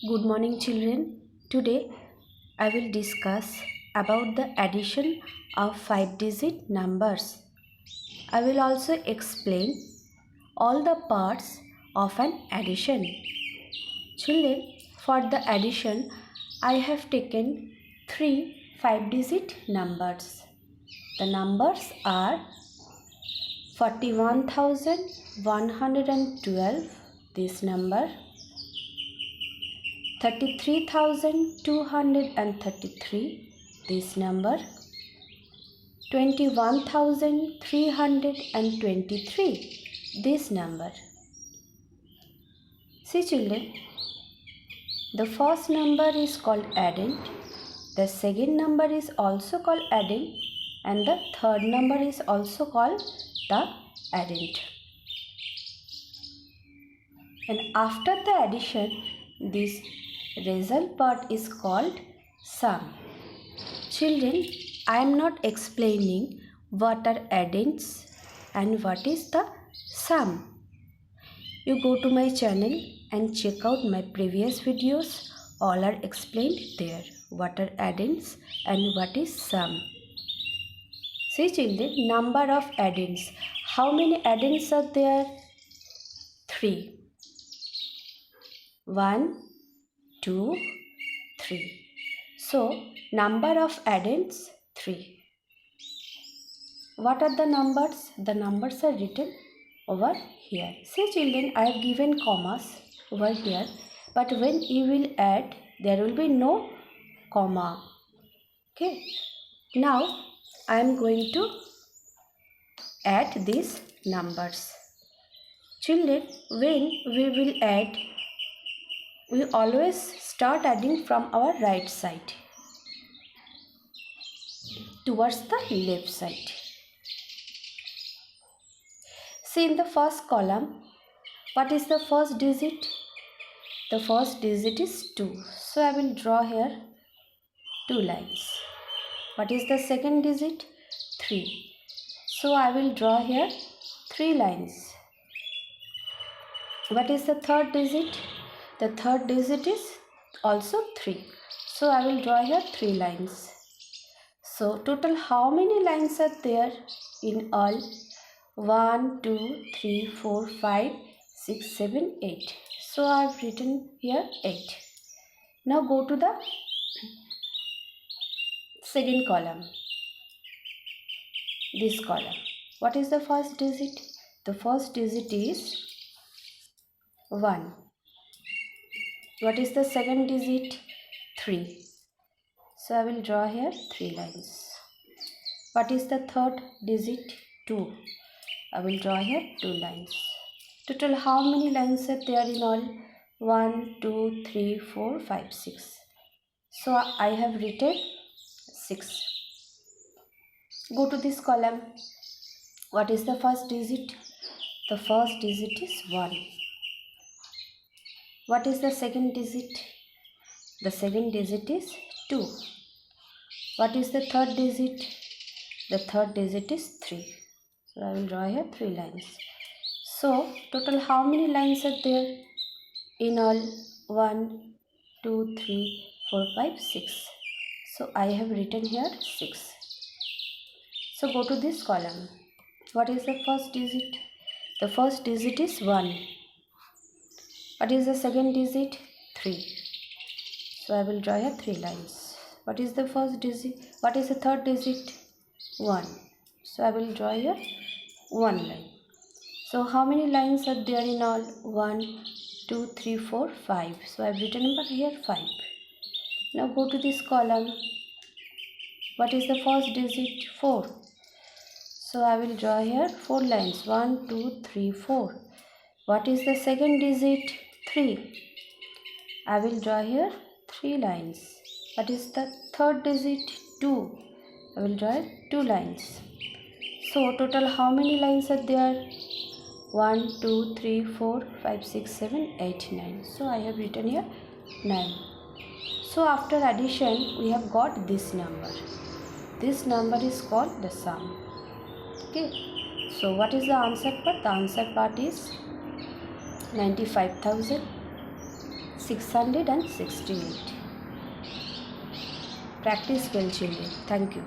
Good morning children. Today I will discuss about the addition of 5-digit numbers. I will also explain all the parts of an addition. Children, for the addition I have taken 3 5-digit numbers. The numbers are 41,112, this number, 33,233, this number, 21,323, this number. See children, the first number is called addend, the second number is also called addend, and the third number is also called the addend. And after the addition, this result part is called sum. Children, I am not explaining what are addends and what is the sum. You go to my channel and check out my previous videos. All are explained there. What are addends and what is sum. See children, number of addends. How many addends are there? 3. 1, 2, 3. So, number of addends 3. What are the numbers? The numbers are written over here. See children, I have given commas over here. But when you will add, there will be no comma. Okay. Now, I am going to add these numbers. Children, when we will add, we always start adding from our right side towards the left side. See in the first column, what is the first digit? The first digit is 2. So I will draw here 2 lines. What is the second digit? 3. So I will draw here 3 lines. What is the third digit? The third digit is also 3. So I will draw here 3 lines. So total how many lines are there in all? 1, 2, 3, 4, 5, 6, 7, 8. So I have written here 8. Now go to the second column. This column. What is the first digit? The first digit is 1. What is the second digit? 3. So I will draw here 3 lines. What is the third digit? 2. I will draw here 2 lines. Total how many lines are there in all? 1, 2, 3, 4, 5, 6. So I have written 6. Go to this column. What is the first digit? The first digit is 1. What is the second digit? The second digit is 2. What is the third digit? The third digit is 3. So I will draw here 3 lines. So total how many lines are there? In all 1, 2, 3, 4, 5, 6. So I have written here 6. So go to this column. What is the first digit? The first digit is 1. What is the second digit? 3. So I will draw here 3 lines. What is the first digit? What is the third digit? 1. So I will draw here 1 line. So how many lines are there in all? 1, 2, 3, 4, 5. So I have written number here 5. Now go to this column. What is the first digit? 4. So I will draw here 4 lines. 1, 2, 3, 4. What is the second digit? 3. I will draw here 3 lines. What is the third digit? 2. I will draw 2 lines. So total how many lines are there? 1, 2, 3, 4, 5, 6, 7, 8, 9. So I have written here 9. So after addition we have got this number. This number is called the sum. Okay. So what is the answer part? The answer part is 95,000. 668. Practice well, children. Thank you.